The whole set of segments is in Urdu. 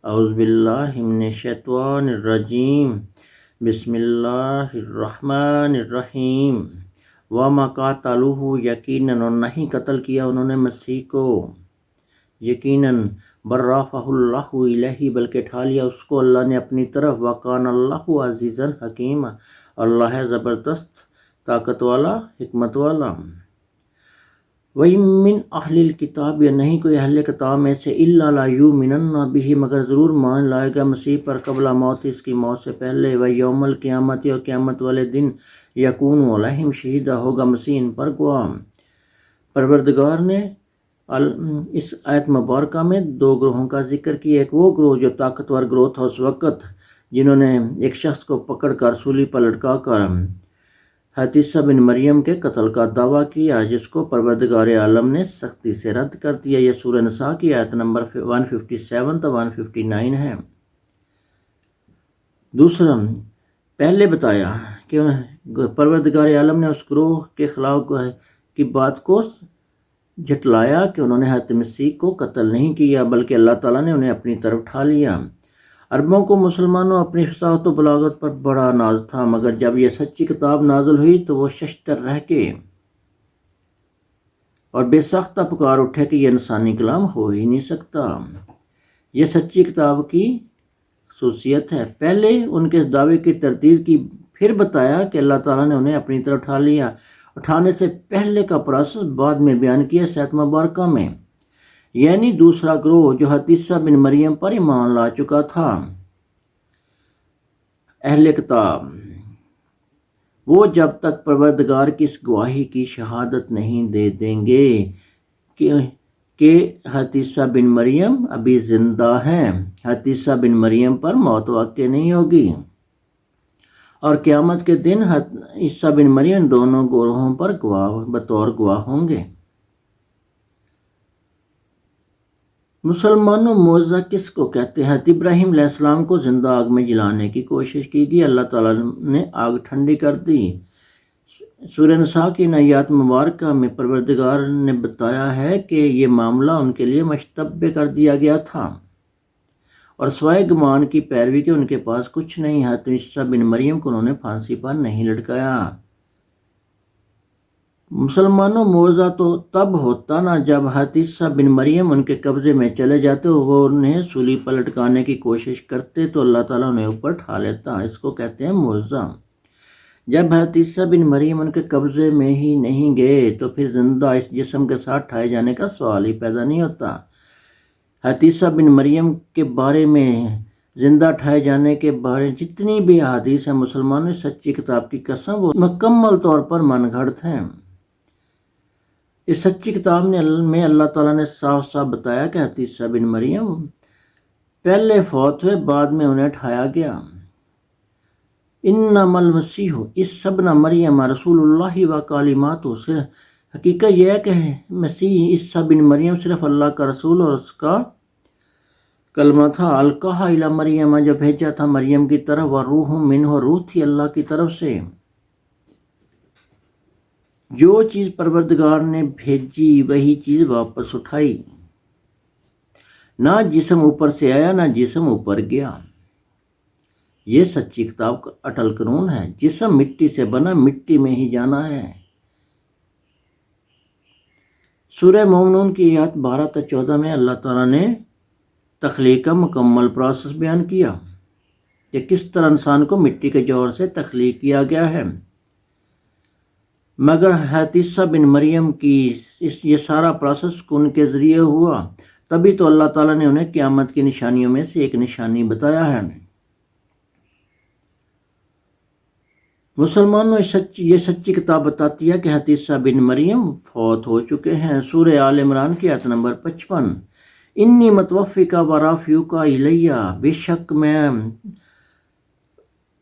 اعوذ باللہ من الشیطان الرجیم بسم اللہ الرحمن الرحیم وما قاتلوہ یقیناً اور نہیں قتل کیا انہوں نے مسیح کو، یقیناً بل رفعہ اللہ الیہ بلکہ اٹھا لیا اس کو اللہ نے اپنی طرف، وکان اللہ عزیزا حکیم، اللہ ہے زبردست طاقت والا حکمت والا۔ وَإِن مِّنْ أَهْلِ الْكِتَابِ یا نہیں کوئی اہل کتاب میں سے إِلَّا لَيُؤْمِنَنَّ بِهِ مگر ضرور مان لائے گا مسیح پر قبل موت اس کی موت سے پہلے، وَيَوْمَ الْقِيَامَةِ اور قیامت والے دن، يَكُونُ عَلَيْهِمْ شَهِيدًا ہوگا مسیح ان پر گواہ۔ پروردگار نے اس آیت مبارکہ میں دو گروہوں کا ذکر کیا، ایک وہ گروہ جو طاقتور گروہ تھا اس وقت، جنہوں نے ایک شخص کو پکڑ کر سولی پر لٹکا کر حضرت عیسیٰ بن مریم کے قتل کا دعویٰ کیا، جس کو پروردگار عالم نے سختی سے رد کر دیا۔ یہ سورہ نساء کی آیت نمبر 157 تا 159 ہے۔ دوسرا، پہلے بتایا کہ پروردگار عالم نے اس گروہ کے خلاف کی بات کو جھٹلایا کہ انہوں نے حضرت مسیح کو قتل نہیں کیا بلکہ اللہ تعالیٰ نے انہیں اپنی طرف اٹھا لیا۔ عربوں کو مسلمانوں اپنی فصاحت و بلاغت پر بڑا ناز تھا، مگر جب یہ سچی کتاب نازل ہوئی تو وہ ششتر رہ کے اور بے ساختہ پکار اٹھے کہ یہ انسانی کلام ہو ہی نہیں سکتا۔ یہ سچی کتاب کی خصوصیت ہے۔ پہلے ان کے دعوے کی تردید کی، پھر بتایا کہ اللہ تعالیٰ نے انہیں اپنی طرف اٹھا لیا۔ اٹھانے سے پہلے کا پروسیس بعد میں بیان کیا اس آیت مبارکہ میں، یعنی دوسرا گروہ جو حضرت عیسیٰ بن مریم پر ایمان لا چکا تھا، اہل کتاب، وہ جب تک پروردگار کی اس گواہی کی شہادت نہیں دے دیں گے کہ حضرت عیسیٰ بن مریم ابھی زندہ ہیں، حضرت عیسیٰ بن مریم پر موت واقع نہیں ہوگی، اور قیامت کے دن حضرت عیسیٰ بن مریم دونوں گروہوں پر بطور گواہ ہوں گے۔ مسلمانوں معجزہ کس کو کہتے ہیں؟ حضرت ابراہیم علیہ السلام کو زندہ آگ میں جلانے کی کوشش کی گئی، اللہ تعالیٰ نے آگ ٹھنڈی کر دی۔ سورہ نساء کی آیات مبارکہ میں پروردگار نے بتایا ہے کہ یہ معاملہ ان کے لیے مشتبہ کر دیا گیا تھا اور سوائے گمان کی پیروی کے ان کے پاس کچھ نہیں۔ حضرت عیسیٰ بن مریم کو انہوں نے پھانسی پر نہیں لٹکایا۔ مسلمانوں معجزہ تو تب ہوتا نا جب حضرت عیسیٰ بن مریم ان کے قبضے میں چلے جاتے، وہ انہیں سولی پر لٹکانے کی کوشش کرتے تو اللہ تعالیٰ انہیں اوپر اٹھا لیتا، اس کو کہتے ہیں معجزہ۔ جب حضرت عیسیٰ بن مریم ان کے قبضے میں ہی نہیں گئے تو پھر زندہ اس جسم کے ساتھ اٹھائے جانے کا سوال ہی پیدا نہیں ہوتا۔ حضرت عیسیٰ بن مریم کے بارے میں، زندہ اٹھائے جانے کے بارے جتنی بھی احادیث ہیں، مسلمانوں سچی کتاب کی قسم وہ مکمل طور پر من گھڑت ہیں۔ اس سچی کتاب میں اللہ تعالیٰ نے صاف صاف بتایا کہ حضرت عیسیٰ بن مریم پہلے فوت ہوئے، بعد میں انہیں اٹھایا گیا۔ انما المسیح عیسی ابن مریم رسول اللہ و کلماتہ، صرف حقیقت یہ ہے کہ مسیح عیسیٰ بن مریم صرف اللہ کا رسول اور اس کا کلمہ تھا، القاہ الی مریم، جو بھیجا تھا مریم کی طرف، وروح منہ، روح تھی اللہ کی طرف سے۔ جو چیز پروردگار نے بھیجی وہی چیز واپس اٹھائی، نہ جسم اوپر سے آیا نہ جسم اوپر گیا۔ یہ سچی کتاب کا اٹل قانون ہے۔ جسم مٹی سے بنا، مٹی میں ہی جانا ہے۔ سورہ مومنون کی آیات 12 تا 14 میں اللہ تعالیٰ نے تخلیق کا مکمل پروسیس بیان کیا کہ کس طرح انسان کو مٹی کے جوہر سے تخلیق کیا گیا ہے، مگر حضرت عیسیٰ بن مریم کی یہ سارا پروسیس کن کے ذریعے ہوا، تبھی تو اللہ تعالیٰ نے انہیں قیامت کی نشانیوں میں سے ایک نشانی بتایا ہے۔ مسلمانوں یہ سچی کتاب بتاتی ہے کہ حضرت عیسیٰ بن مریم فوت ہو چکے ہیں۔ سورہ آل عمران کی آیت نمبر 55، انی متوفیک و رافعک الیہ، بے شک میں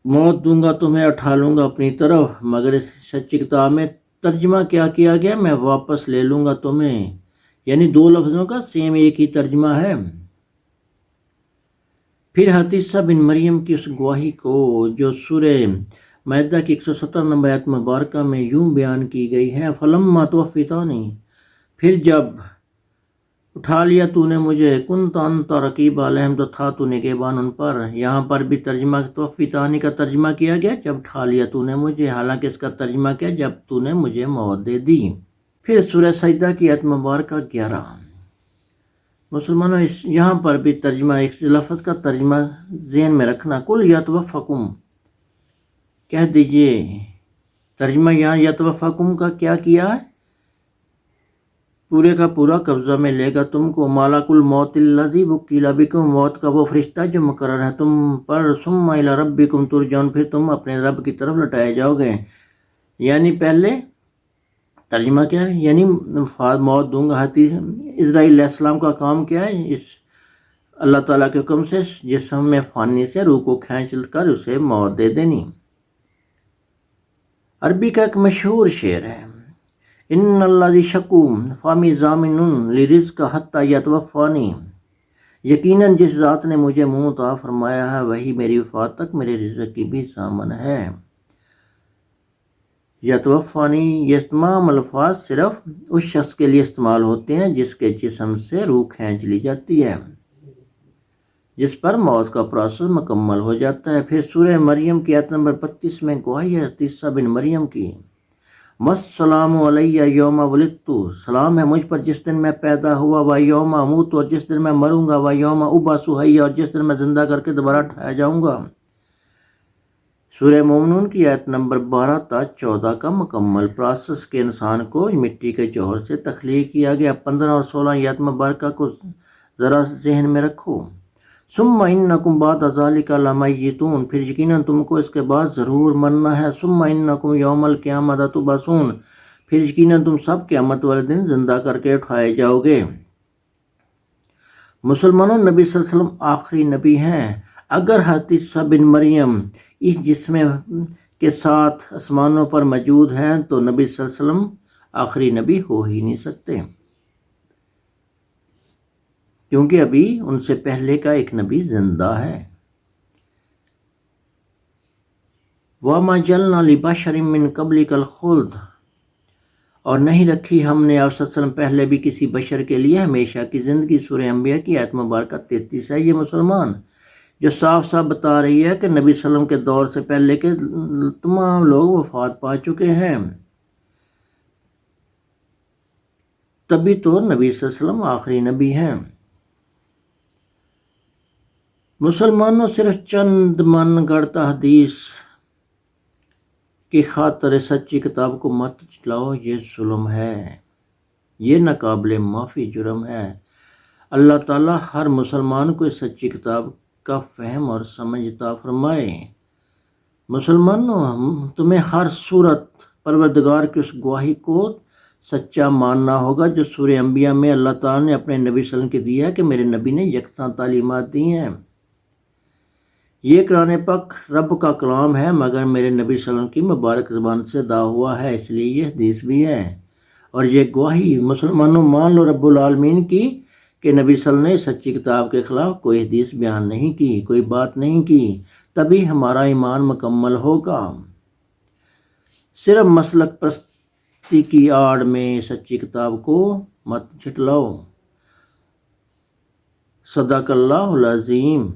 موت دوں گا تمہیں، اٹھا لوں گا اپنی طرف، مگر اس سچی کتاب میں ترجمہ کیا کیا گیا، میں واپس لے لوں گا تمہیں، یعنی دو لفظوں کا سیم ایک ہی ترجمہ ہے۔ پھر حضرت عیسیٰ بن مریم کی اس گواہی کو جو سورہ مائدہ کی 170 نمبر آیت مبارکہ میں یوں بیان کی گئی ہے، فلما توفیتانی، پھر جب اٹھا لیا تو نے مجھے، کنت انت رقیب علیہم، تو تھا تو نگہبان ان پر۔ یہاں پر بھی ترجمہ توفیتانی کا ترجمہ کیا گیا جب اٹھا لیا تو نے مجھے، حالانکہ اس کا ترجمہ کیا جب تو نے مجھے موت دے دی۔ پھر سورہ سجدہ کی آیت مبارکہ 11۔ مسلمانوں یہاں پر بھی ترجمہ، ایک لفظ کا ترجمہ ذہن میں رکھنا، کل یتوفکم، کہہ دیجئے، ترجمہ یہاں یتوفکم کا کیا کیا ہے، پورے کا پورا قبضہ میں لے گا تم کو، مالک الموت الذی وکیل بکم، موت کا وہ فرشتہ جو مقرر ہے تم پر، ثم الی ربکم ترجعون، پھر تم اپنے رب کی طرف لٹائے جاؤ گے۔ یعنی پہلے ترجمہ کیا ہے، یعنی موت دوں گا۔ اسرائیل علیہ السلام کا کام کیا ہے، اس اللہ تعالیٰ کے حکم سے جسم میں فانی سے روح کو کھینچ کر اسے موت دے دینی۔ عربی کا ایک مشہور شعر ہے، ان الذی شکو فامی ضامن لرزق حتی یتوفانی، یقیناً جس ذات نے مجھے منہ عطا فرمایا ہے وہی میری وفات تک میرے رزق کی بھی ضامن ہے۔ یتوفانی، یہ تمام الفاظ صرف اس شخص کے لیے استعمال ہوتے ہیں جس کے جسم سے روح کھینچ لی جاتی ہے، جس پر موت کا پروسیس مکمل ہو جاتا ہے۔ پھر سورہ مریم کی آیت نمبر 35 میں گواہی ہے عیسیٰ بن مریم کی، السلام علیہ یوم ولدت، سلام ہے مجھ پر جس دن میں پیدا ہوا، و یوم اموت، اور جس دن میں مروں گا، و یوم ابعث حیا، اور جس دن میں زندہ کر کے دوبارہ اٹھایا جاؤں گا۔ سورہ مومنون کی آیت نمبر 12 تا 14 کا مکمل پروسیس کے انسان کو مٹی کے جوہر سے تخلیق کیا گیا۔ 15 اور 16 آیت مبارکہ کو ذرا ذہن میں رکھو، ثم انکم بعد ذلک لمیتون، پھر یقیناً تم کو اس کے بعد ضرور مرنا ہے، ثم انکم یوم القیامۃ تبعثون، پھر یقیناً تم سب قیامت والے دن زندہ کر کے اٹھائے جاؤ گے۔ مسلمانوں، نبی صلی اللہ علیہ وسلم آخری نبی ہیں۔ اگر حضرت عیسیٰ بن مریم اس جسم کے ساتھ آسمانوں پر موجود ہیں تو نبی صلی اللہ علیہ وسلم آخری نبی ہو ہی نہیں سکتے، کیونکہ ابھی ان سے پہلے کا ایک نبی زندہ ہے۔ وَمَا جَعَلْنَا لِبَشَرٍ مِّن قَبْلِكَ الْخُلْدَ، اور نہیں رکھی ہم نے آپ صلی اللہ علیہ وسلم پہلے بھی کسی بشر کے لیے ہمیشہ کی زندگی۔ سورہ انبیاء کی آیت مبارکہ 33 ہے۔ یہ مسلمان جو صاف صاف بتا رہی ہے کہ نبی صلی اللہ علیہ وسلم کے دور سے پہلے کے تمام لوگ وفات پا چکے ہیں، تبھی تو نبی صلی اللہ علیہ وسلم آخری نبی ہیں۔ مسلمانوں، صرف چند من گڑتا حدیث کی خاطر سچی کتاب کو مت چلاؤ، یہ ظلم ہے، یہ ناقابل معافی جرم ہے۔ اللہ تعالیٰ ہر مسلمان کو اس سچی کتاب کا فہم اور سمجھ عطا فرمائے۔ مسلمانوں، تمہیں ہر صورت پروردگار کی اس گواہی کو سچا ماننا ہوگا جو سورہ انبیاء میں اللہ تعالیٰ نے اپنے نبی صلی اللہ علیہ وسلم کی دی ہے کہ میرے نبی نے یکساں تعلیمات دی ہیں۔ یہ قرآن پاک رب کا کلام ہے، مگر میرے نبی صلی اللہ علیہ وسلم کی مبارک زبان سے ادا ہوا ہے، اس لیے یہ حدیث بھی ہے۔ اور یہ گواہی مسلمانوں مان لو رب العالمین کی کہ نبی صلی اللہ علیہ وسلم نے سچی کتاب کے خلاف کوئی حدیث بیان نہیں کی، کوئی بات نہیں کی، تبھی ہمارا ایمان مکمل ہوگا۔ صرف مسلک پرستی کی آڑ میں سچی کتاب کو مت جھٹلاؤ۔ صدق اللہ العظیم۔